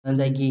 குழந்தையே,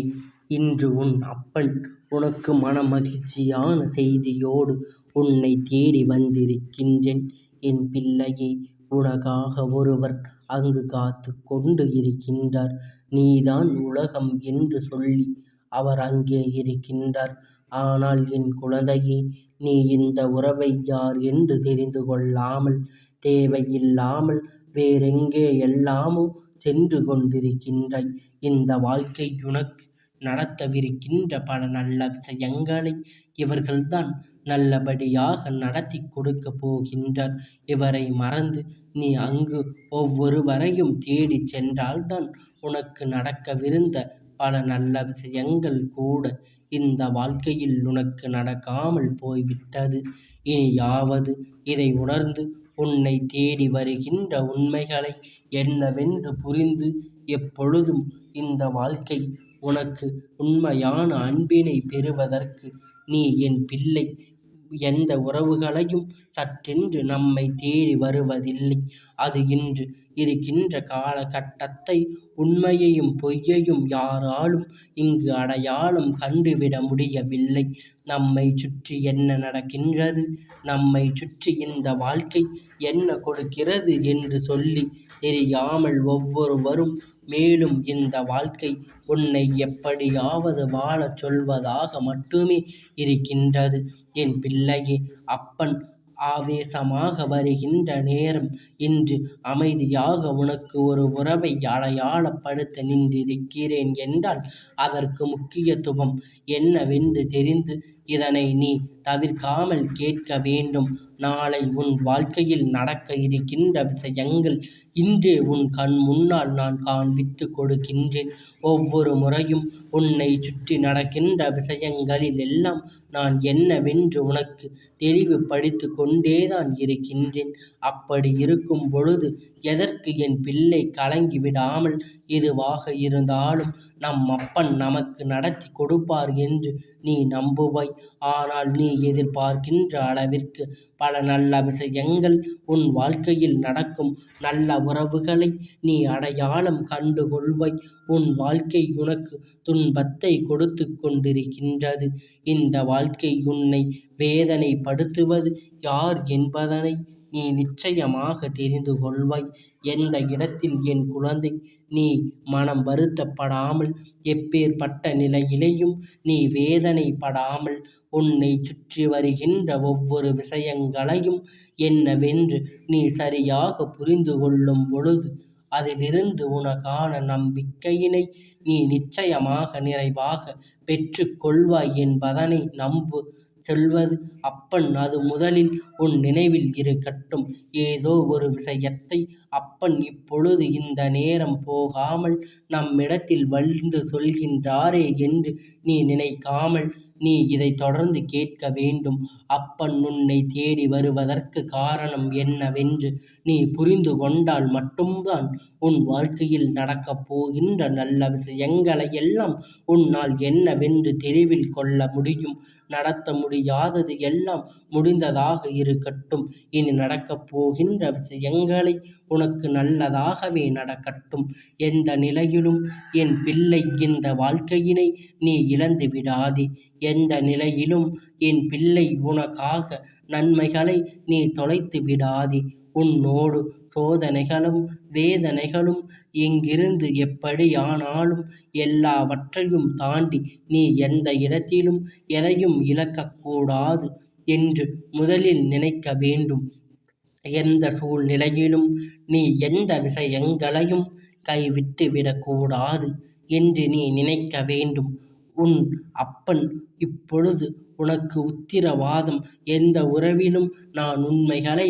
இன்று உன் அப்பன் உனக்கு மனமகிழ்ச்சியான செய்தியோடு உன்னைத் தேடி வந்திருக்கின்றேன். என் பிள்ளையே, உனக்காக ஒருவர் அங்கு காத்துக் கொண்டு இருக்கின்றார். நீதான் உலகம் என்று சொல்லி அவர் அங்கே இருக்கின்றார். ஆனால் என் குழந்தையே, நீ இந்த உறவை யார் என்று தெரிந்து கொள்ளாமல் தேவையில்லாமல் வேறெங்கே எல்லாமோ சென்று கொண்டிருக்கின்றாய். இந்த வாழ்க்கை உனக்கு நடத்தவிருக்கின்ற பல நல்ல விஷயங்களை இவர்கள்தான் நல்லபடியாக நடத்தி கொடுக்கப் போகின்றார். இவரை மறந்து நீ அங்கு ஒவ்வொருவரையும் தேடிச் சென்றால்தான் உனக்கு நடக்கவிருந்த பல நல்ல விஷயங்கள் கூட இந்த வாழ்க்கையில் உனக்கு நடக்காமல் போய்விட்டது. இனியாவது இதை உணர்ந்து உன்னை தேடி வருகின்ற உண்மைகளை என்னவென்று புரிந்து எப்பொழுதும் இந்த வாழ்க்கை உனக்கு உண்மையான அன்பினை பெறுவதற்கு நீ என் பிள்ளை. எந்த உறவுகளையும் சற்றென்று நம்மை தேடி வருவதில்லை. அது இன்று இருக்கின்ற காலகட்டத்தை உண்மையையும் பொய்யையும் யாராலும் இங்கு அடையாளம் கண்டுவிட முடியவில்லை. நம்மை சுற்றி என்ன நடக்கின்றது, நம்மை சுற்றி இந்த வாழ்க்கை என்ன கொடுக்கிறது என்று சொல்லி தெரியாமல் ஒவ்வொருவரும் மேலும் இந்த வாழ்க்கை உன்னை எப்படியாவது வாழச் சொல்வதாக மட்டுமே இருக்கின்றது. என் பிள்ளையே, அப்பன் ஆவேசமாக வருகின்ற நேரம் இன்று அமைதியாக உனக்கு ஒரு உறவை அடையாளப்படுத்த நின்றிருக்கிறேன் என்றால் அதற்கு முக்கியத்துவம் என்னவென்று தெரிந்து இதனை நீ தவிர்க்காமல் கேட்க வேண்டும். நாளை உன் வாழ்க்கையில் நடக்க இருக்கின்ற விஷயங்கள் இன்றே உன் கண் முன்னால் நான் காண்பித்து கொடுக்கின்றேன். ஒவ்வொரு முறையும் உன்னை சுற்றி நடக்கின்ற விஷயங்களில் எல்லாம் நான் என்னவென்று உனக்கு தெளிவுபடுத்தி கொண்டேதான் இருக்கின்றேன். அப்படி இருக்கும் பொழுது எதற்கு என் பிள்ளை கலங்கி விடாமல் எதுவாக இருந்தாலும் நம் அப்பன் நமக்கு நடத்தி கொடுப்பார் என்று நீ நம்புவாய். ஆனால் நீ எதிர்பார்க்கின்ற அளவிற்கு பல நல்ல விஷயங்கள் உன் வாழ்க்கையில் நடக்கும். நல்ல உறவுகளை நீ அடையாளம் கண்டு கொள்வாய். உன் வாழ்க்கை உனக்கு துன்பத்தை கொடுத்து கொண்டிருக்கின்றது. இந்த வாழ்க்கை உன்னை வேதனைப்படுத்துவது யார் என்பதனை நீ நிச்சயமாக தெரிந்து கொள்வாய். எந்த இடத்தில் என் குழந்தை நீ மனம் வருத்தப்படாமல் எப்பேற்பட்ட நிலையிலேயும் நீ வேதனைப்படாமல் உன்னை சுற்றி வருகின்ற ஒவ்வொரு விஷயங்களையும் என்னவென்று நீ சரியாக புரிந்து கொள்ளும் பொழுது அதிலிருந்து உனக்கான நம்பிக்கையினை நீ நிச்சயமாக நிறைவாக பெற்று கொள்வாய் என்பதனை நம்பு. சொல்வது அப்பன், அது முதலில் உன் நினைவில் இருக்கட்டும். ஏதோ ஒரு விஷயத்தை அப்பன் இப்பொழுது இந்த நேரம் போகாமல் நம்மிடத்தில் வந்து சொல்கின்றாரே என்று நீ நினைக்காமல் நீ இதை தொடர்ந்து கேட்க வேண்டும். அப்பன் உன்னை தேடி வருவதற்கு காரணம் என்னவென்று நீ புரிந்து கொண்டால் மட்டும்தான் உன் வாழ்க்கையில் நடக்கப் போகின்ற நல்ல விஷயங்களை எல்லாம் உன்னால் என்னவென்று தெளிவில் கொள்ள முடியும். நடத்த முடியாதது எல்லாம் முடிந்ததாக இருக்கட்டும். இனி நடக்கப் போகின்ற விஷயங்களை உனக்கு நல்லதாகவே நடக்கட்டும். எந்த நிலையிலும் என் பிள்ளை இந்த வாழ்க்கையினை நீ இழந்து விடாதே. எந்த நிலையிலும் என் பிள்ளை உனக்காக நன்மைகளை நீ தொலைத்து விடாதே. உன்னோடு சோதனைகளும் வேதனைகளும் எங்கிருந்து எப்படியானாலும் எல்லாவற்றையும் தாண்டி நீ எந்த இடத்திலும் எதையும் இழக்கக்கூடாது என்று முதலில் நினைக்க வேண்டும். எந்த சூழ்நிலையிலும் நீ எந்த விஷயங்களையும் கைவிட்டு விடக்கூடாது என்று நீ நினைக்க வேண்டும். உன் அப்பன் இப்பொழுது உனக்கு உத்திரவாதம், எந்த உறவிலும் நான் உண்மைகளை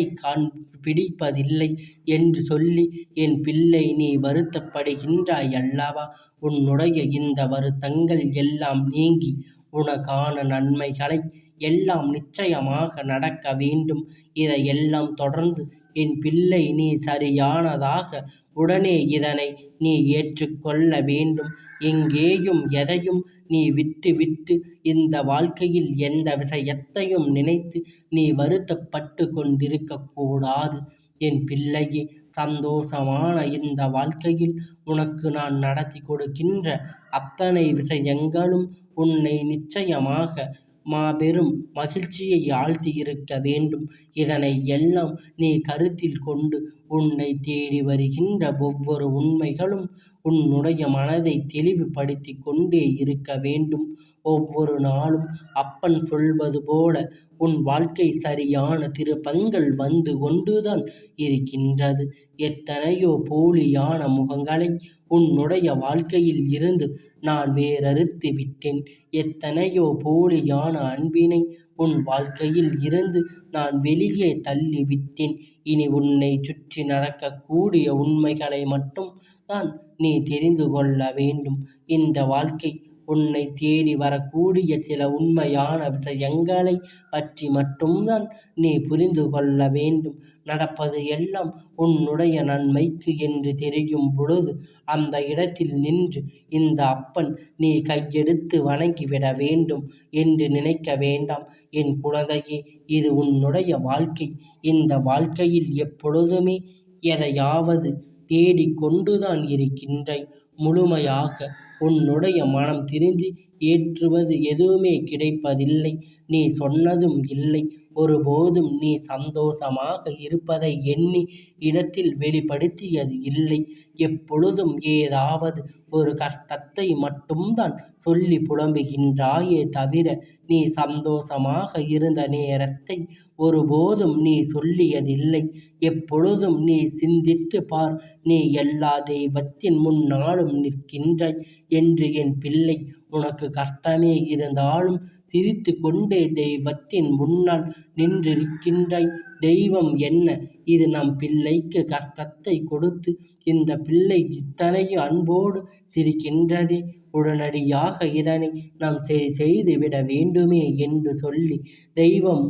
பிடிப்பதில்லை என்று சொல்லி என் பிள்ளை நீ வருத்தப்படுகின்றாய் அல்லவா? உன்னுடைய இந்த வருத்தங்கள் எல்லாம் நீங்கி உனக்கான நன்மைகளை எல்லாம் நிச்சயமாக நடக்க வேண்டும். இதையெல்லாம் தொடர்ந்து என் பிள்ளை நீ சரியானதாக உடனே இதனை நீ ஏற்றுக்கொள்ள வேண்டும். எங்கேயும் எதையும் நீ விட்டு விட்டு இந்த வாழ்க்கையில் எந்த விஷயத்தையும் நினைத்து நீ வருத்தப்பட்டு கொண்டிருக்கக்கூடாது. என் பிள்ளையே, சந்தோஷமான இந்த வாழ்க்கையில் உனக்கு நான் நடத்தி கொடுக்கின்ற அத்தனை விஷயங்களும் உன்னை நிச்சயமாக மாபெரும் மகிழ்ச்சியை ஆழ்த்தி இருக்க வேண்டும். இதனை எல்லாம் நீ கருத்தில் கொண்டு உன்னை தேடி வருகின்ற ஒவ்வொரு உண்மைகளும் உன்னுடைய மனதை தெளிவுபடுத்தி கொண்டே இருக்க வேண்டும். ஒவ்வொரு நாளும் அப்பன் சொல்வது போல உன் வாழ்க்கை சரியான திருப்பங்கள் வந்து கொண்டுதான் இருக்கின்றது. எத்தனையோ போலியான முகங்களை உன்னுடைய வாழ்க்கையில் இருந்து நான் வேறறுத்து விட்டேன். எத்தனையோ போலியான அன்பினை உன் வாழ்க்கையில் இருந்து நான் வெளியே தள்ளிவிட்டேன். இனி உன்னை சுற்றி நடக்கக்கூடிய உண்மைகளை மட்டும் தான் நீ தெரிந்து கொள்ள வேண்டும். இந்த வாழ்க்கை உன்னை தேடி வரக்கூடிய சில உண்மையான விஷயங்களை பற்றி மட்டும்தான் நீ புரிந்து கொள்ள வேண்டும். நடப்பது எல்லாம் உன்னுடைய நன்மைக்கு என்று தெரியும் பொழுது அந்த இடத்தில் நின்று இந்த அப்பன் நீ கையெடுத்து வணங்கிவிட வேண்டும் என்று நினைக்க வேண்டாம். என் குழந்தையே, இது உன்னுடைய வாழ்க்கை. இந்த வாழ்க்கையில் எப்பொழுதுமே எதையாவது தேடிக்கொண்டுதான் இருக்கின்றாய். முழுமையாக உன்னுடைய மனம் திரிந்து ஏற்றுவது எதுவுமே கிடைப்பதில்லை. நீ சொன்னதும் இல்லை. ஒருபோதும் நீ சந்தோஷமாக இருப்பதை எண்ணி இடத்தில் வெளிப்படுத்தியது இல்லை. எப்பொழுதும் ஏதாவது ஒரு கஷ்டத்தை மட்டும்தான் சொல்லி புலம்புகின்றாயே தவிர நீ சந்தோஷமாக இருந்த நேரத்தை ஒருபோதும் நீ சொல்லியதில்லை. எப்பொழுதும் நீ சிந்தித்து பார். நீ எல்லா தெய்வத்தின் முன்னாலும் நிற்கின்றாய் என்று என் பிள்ளை. உனக்கு கஷ்டமே இருந்தாலும் சிரித்து கொண்டே தெய்வத்தின் முன்னால் நின்றிருக்கின்றாய். தெய்வம் என்ன, இது நம் பிள்ளைக்கு கஷ்டத்தை கொடுத்து இந்த பிள்ளை இத்தனையும் அன்போடு சிரிக்கின்றதே, உடனடியாக இதனை நாம் சரி செய்து விட வேண்டுமே என்று சொல்லி தெய்வம்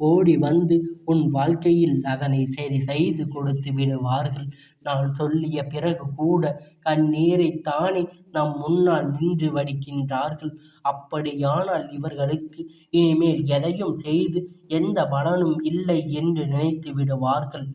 ஓடி வந்து உன் வாழ்க்கையில் அதனை சரி செய்து கொடுத்து விடுவார்கள். நான் சொல்லிய பிறகு கூட கண்ணீரை தானே நம் முன்னால் நின்று வடிக்கின்றார்கள். அப்படியானால் இவர்களுக்கு இனிமேல் எதையும் செய்து எந்த பலனும் இல்லை என்று நினைத்து விடுவார்கள்.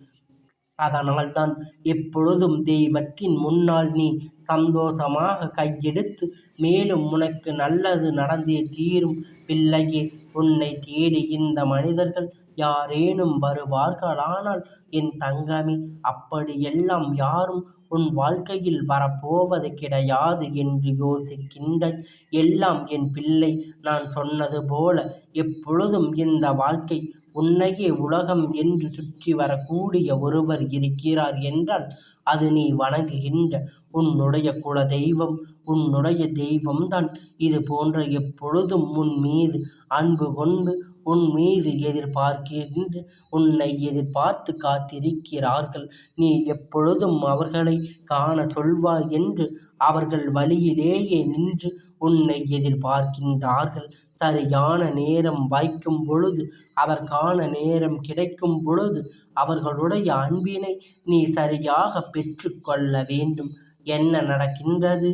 அதனால்தான் எப்பொழுதும் தெய்வத்தின் முன்னால் நீ சந்தோஷமாக கையெடுத்து மேலும் உனக்கு நல்லது நடந்தே தீரும். பிள்ளையே, உன்னை தேடி இந்த மனிதர்கள் யாரேனும் வருவார்களானால் என் தங்கமே, அப்படியெல்லாம் யாரும் உன் வாழ்க்கையில் வரப்போவது கிடையாது என்று யோசிக்கின்றாய். எல்லாம் என் பிள்ளை, நான் சொன்னது போல எப்பொழுதும் இந்த வாழ்க்கை உன்னையே உலகம் என்று சுற்றி வரக்கூடிய ஒருவர் இருக்கிறார் என்றால் அது நீ வணங்குகின்ற உன்னுடைய குல தெய்வம், உன்னுடைய தெய்வம்தான். இது போன்ற எப்பொழுதும் உன் மீது அன்பு கொண்டு உன் மீது எதிர்பார்க்கின்ற உன்னை எதிர்பார்த்து காத்திருக்கிறார்கள். நீ எப்பொழுதும் அவர்களை காண சொல்வாய் என்று அவர்கள் வழியிலேயே நின்று உன்னை எதிர்பார்க்கின்றார்கள். சரியான நேரம் வாய்க்கும் பொழுது, அதற்கான நேரம் கிடைக்கும் பொழுது அவர்களுடைய அன்பினை நீ சரியாக பெற்று கொள்ள வேண்டும். என்ன நடக்கின்றது,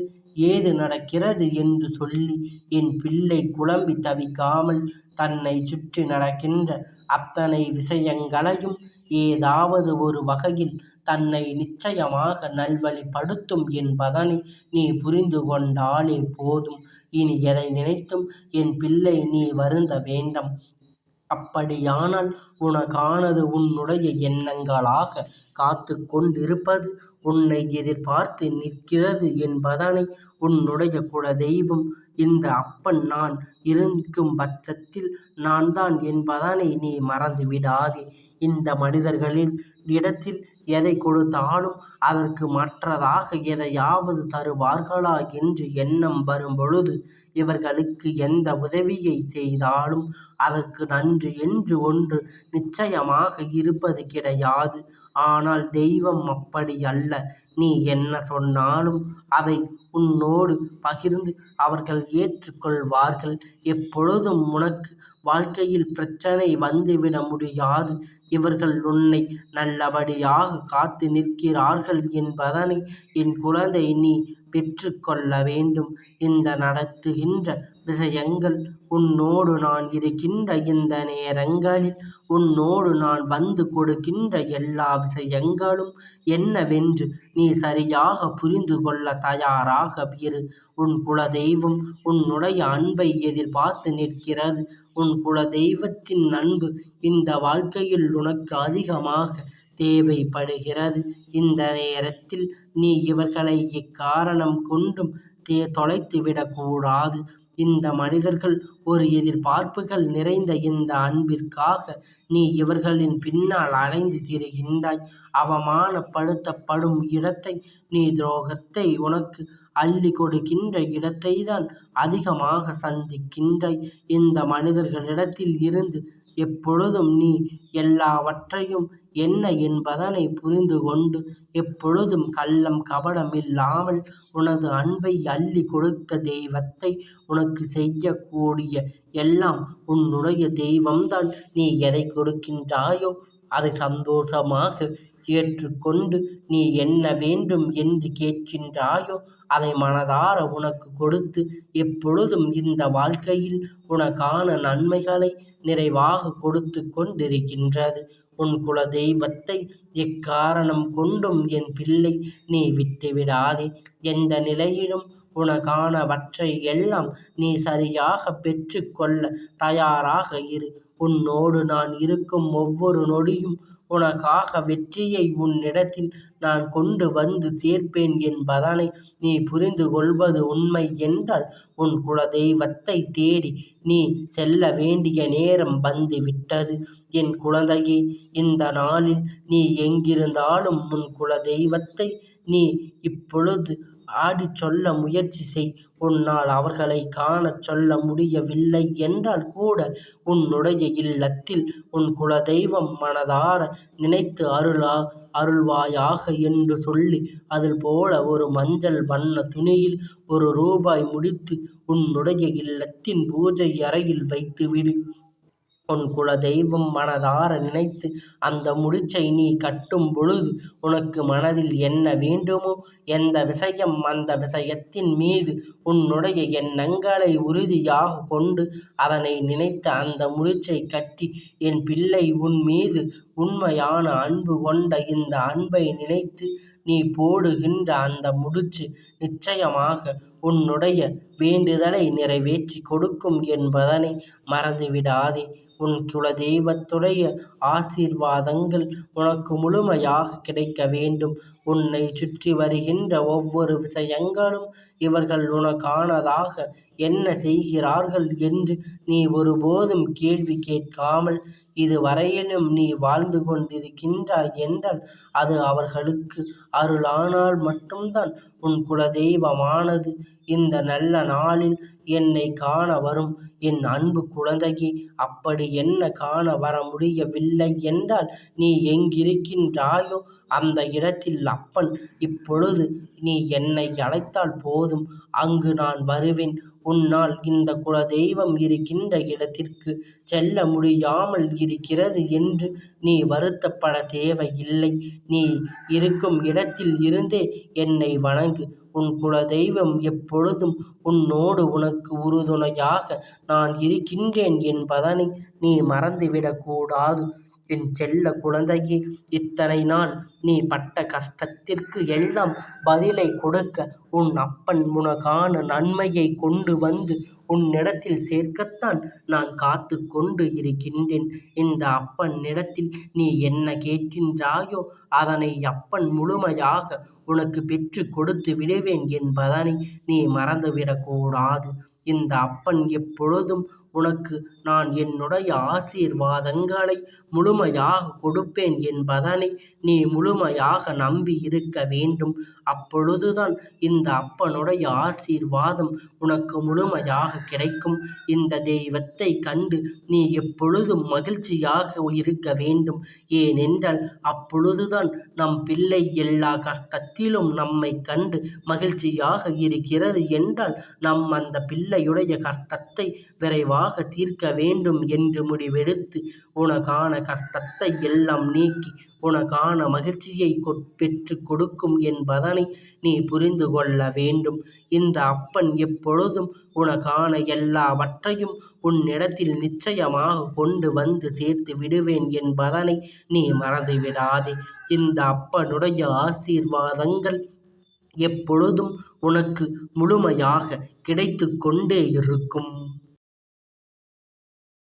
ஏது நடக்கிறது என்று சொல்லி என் பிள்ளை குழம்பி தவிக்காமல் தன்னை சுற்றி நடக்கின்ற அத்தனை விஷயங்களையும் ஏதாவது ஒரு வகையில் தன்னை நிச்சயமாக நல்வழிப்படுத்தும் என்பதனை நீ புரிந்து கொண்டாலே போதும். இனி எதை நினைத்தும் என் பிள்ளை நீ வருந்த வேண்டாம். அப்படியானால் உனக்கானது உன்னுடைய எண்ணங்களாக காத்து கொண்டிருப்பது உன்னை எதிர்பார்த்து நிற்கிறது என்பதனை உன்னுடைய குலதெய்வம் இந்த அப்பன் நான் இருக்கும் பட்சத்தில் நான் தான் என்பதனை நீ மறந்து விடாதே. இந்த மனிதர்களின் இடத்தில் எதை கொடுத்தாலும் அதற்கு மற்றதாக எதையாவது தருவார்களா என்று எண்ணம் வரும்பொழுது இவர்களுக்கு எந்த உதவியை செய்தாலும் அதற்கு நன்றி என்று ஒன்று நிச்சயமாக இருப்பது கிடையாது. ஆனால் தெய்வம் அப்படி அல்ல. நீ என்ன சொன்னாலும் அதை உன்னோடு பகிர்ந்து அவர்கள் ஏற்றுக்கொள்வார்கள். எப்பொழுதும் உனக்கு வாழ்க்கையில் பிரச்சனை வந்துவிட முடியாது. இவர்கள் உன்னை நல்லபடியாக காத்து நிற்கிறார்கள் என்பதனை என் குழந்தை நீ பெற்று கொள்ள வேண்டும். இந்த நடத்துகின்ற விஷயங்கள் உன்னோடு நான் இருக்கின்ற இந்த நேரங்களில் உன்னோடு நான் வந்து கொடுக்கின்ற எல்லா விஷயங்களும் என்னவென்று நீ சரியாக புரிந்து கொள்ள தயாராக இரு. உன் குலதெய்வம் உன்னுடைய அன்பை எதிர்பார்த்து நிற்கிறது. உன் குலதெய்வத்தின் அன்பு இந்த வாழ்க்கையில் உனக்கு அதிகமாக தேவைப்படுகிறது. இந்த நேரத்தில் நீ இவர்களை எக்காரணம் கொண்டும் தொலைத்து விடக்கூடாது. இந்த மனிதர்கள் ஒரு எதிர்பார்ப்புகள் நிறைந்த இந்த அன்பிற்காக நீ இவர்களின் பின்னால் அலைந்து திரிகின்றாய். அவமானப்படுத்தப்படும் இடத்தை நீ துரோகத்தை உனக்கு அள்ளி கொடுக்கின்ற இடத்தை தான் அதிகமாக சந்திக்கின்றாய். இந்த மனிதர்களிடத்தில் இருந்து எப்பொழுதும் நீ எல்லாவற்றையும் என்ன என்பதனை புரிந்து கொண்டு எப்பொழுதும் கள்ளம் கபடம் இல்லாமல் உனது அன்பை அள்ளி கொடுத்த தெய்வத்தை உனக்கு செய்யக்கூடிய எல்லாம் உன்னுடைய தெய்வம்தான். நீ எதை கொடுக்கின்றாயோ அதை சந்தோஷமாக ஏற்றுக்கொண்டு நீ என்ன வேண்டும் என்று கேட்கின்றாயோ அதை மனதார உனக்கு கொடுத்து எப்பொழுதும் இந்த வாழ்க்கையில் உனக்கான நன்மைகளை நிறைவாக கொடுத்து கொண்டிருக்கின்றது. உன் குல தெய்வத்தை எக்காரணம் கொண்டும் என் பிள்ளை நீ விட்டுவிடாதே. எந்த நிலையிலும் உனக்கானவற்றை எல்லாம் நீ சரியாக பெற்று கொள்ள தயாராக இரு. உன்னோடு நான் இருக்கும் ஒவ்வொரு நொடியும் உனக்காக வெற்றியை உன்னிடத்தில் நான் கொண்டு வந்து சேர்ப்பேன் என்பதனை நீ புரிந்து கொள்வது உண்மை என்றால் உன் குலதெய்வத்தை தேடி நீ செல்ல வேண்டிய நேரம் வந்துவிட்டது. என் குழந்தையே, இந்த நாளில் நீ எங்கிருந்தாலும் உன் குலதெய்வத்தை நீ இப்பொழுது ஆடிச் சொல்ல முயற்சி செய். உன்னால் அவர்களை காணச் சொல்ல முடியவில்லை என்றால் கூட உன்னுடைய இல்லத்தில் உன் குலதெய்வம் மனதார நினைத்து அருள்வாயாக என்று சொல்லி அதில் போல ஒரு மஞ்சள் வண்ண துணியில் ரூபாய் முடித்து உன்னுடைய இல்லத்தின் பூஜை அறையில் வைத்துவிடு. உன் குலதெய்வம் மனதார நினைத்து அந்த முடிச்சை நீ கட்டும் பொழுது உனக்கு மனதில் என்ன வேண்டுமோ எந்த விஷயம் அந்த விஷயத்தின் மீது உன்னுடைய எண்ணங்களை உறுதியாக கொண்டு அதனை நினைத்து அந்த முடிச்சை கட்டி என் பிள்ளை உன் மீது உண்மையான அன்பு கொண்ட இந்த அன்பை நினைத்து நீ போடுகின்ற அந்த முடிச்சு நிச்சயமாக உன்னுடைய வேண்டுதலை நிறைவேற்றி கொடுக்கும் என்பதனை மறந்துவிடாதே. உன் குலதெய்வத்துடைய ஆசீர்வாதங்கள் உனக்கு முழுமையாக கிடைக்க வேண்டும். உன்னை சுற்றி வருகின்ற ஒவ்வொரு விஷயங்களும் இவர்கள் உனக்கானதாக என்ன செய்கிறார்கள் என்று நீ ஒருபோதும் கேள்வி கேட்காமல் இதுவரையிலும் நீ வாழ்ந்து கொண்டிருக்கின்றாய் என்றால் அது அவர்களுக்கு அருளானால் மட்டும்தான். உன் குலதெய்வமானது இந்த நல்ல நாளில் என்னை காண வரும். என் அன்பு குழந்தையே, அப்படி என்ன காண வர முடியவில்லை என்றால் நீ எங்கிருக்கின்றாயோ அந்த இடத்தில் அப்பன் இப்பொழுது நீ என்னை அழைத்தால் போதும், அங்கு நான் வருவேன். உன்னால் இந்த குலதெய்வம் இருக்கின்ற இடத்திற்கு செல்ல முடியாமல் இருக்கிறது என்று நீ வருத்தப்பட தேவையில்லை. நீ இருக்கும் இடத்தில் இருந்தே என்னை வணங்கு. உன் குலதெய்வம் எப்பொழுதும் உன்னோடு உனக்கு உறுதுணையாக நான் இருக்கின்றேன் என்பதனை நீ மறந்துவிடக்கூடாது. என் செல்ல குழந்தையே, இத்தனை நாள் நீ பட்ட கஷ்டத்திற்கு எல்லாம் பதிலை கொடுக்க உன் அப்பன் உனக்கான நன்மையை கொண்டு வந்து உன்னிடத்தில் சேர்க்கத்தான் நான் காத்து கொண்டு இருக்கின்றேன். இந்த அப்பனிடத்தில் நீ என்ன கேட்கின்றாயோ அதனை அப்பன் முழுமையாக உனக்கு பெற்று கொடுத்து விடுவேன் என்பதனை நீ மறந்துவிடக்கூடாது. இந்த அப்பன் எப்பொழுதும் உனக்கு நான் என்னுடைய ஆசீர்வாதங்களை முழுமையாக கொடுப்பேன் என்பதனை நீ முழுமையாக நம்பி இருக்க வேண்டும். அப்பொழுதுதான் இந்த அப்பனுடைய ஆசீர்வாதம் உனக்கு முழுமையாக கிடைக்கும். இந்த தெய்வத்தை கண்டு நீ எப்பொழுதும் மகிழ்ச்சியாக இருக்க வேண்டும். ஏனென்றால் அப்பொழுதுதான் நம் பிள்ளை எல்லா கஷ்டத்திலும் நம்மை கண்டு மகிழ்ச்சியாக இருக்கிறது என்றால் நம் அந்த பிள்ளையுடைய கஷ்டத்தை விரைவாக முழுமையாக தீர்க்க வேண்டும் என்று முடிவெடுத்து உனக்கான கஷ்டத்தை எல்லாம் நீக்கி உனக்கான மகிழ்ச்சியை பெற்றுக் கொடுக்கும் என்பதனை நீ புரிந்து கொள்ள வேண்டும். இந்த அப்பன் எப்பொழுதும் உனக்கான எல்லாவற்றையும் உன்னிடத்தில் நிச்சயமாக கொண்டு வந்து சேர்த்து விடுவேன் என்பதனை நீ மறந்துவிடாதே. இந்த அப்பனுடைய ஆசீர்வாதங்கள் எப்பொழுதும் உனக்கு முழுமையாக கிடைத்து கொண்டே இருக்கும்.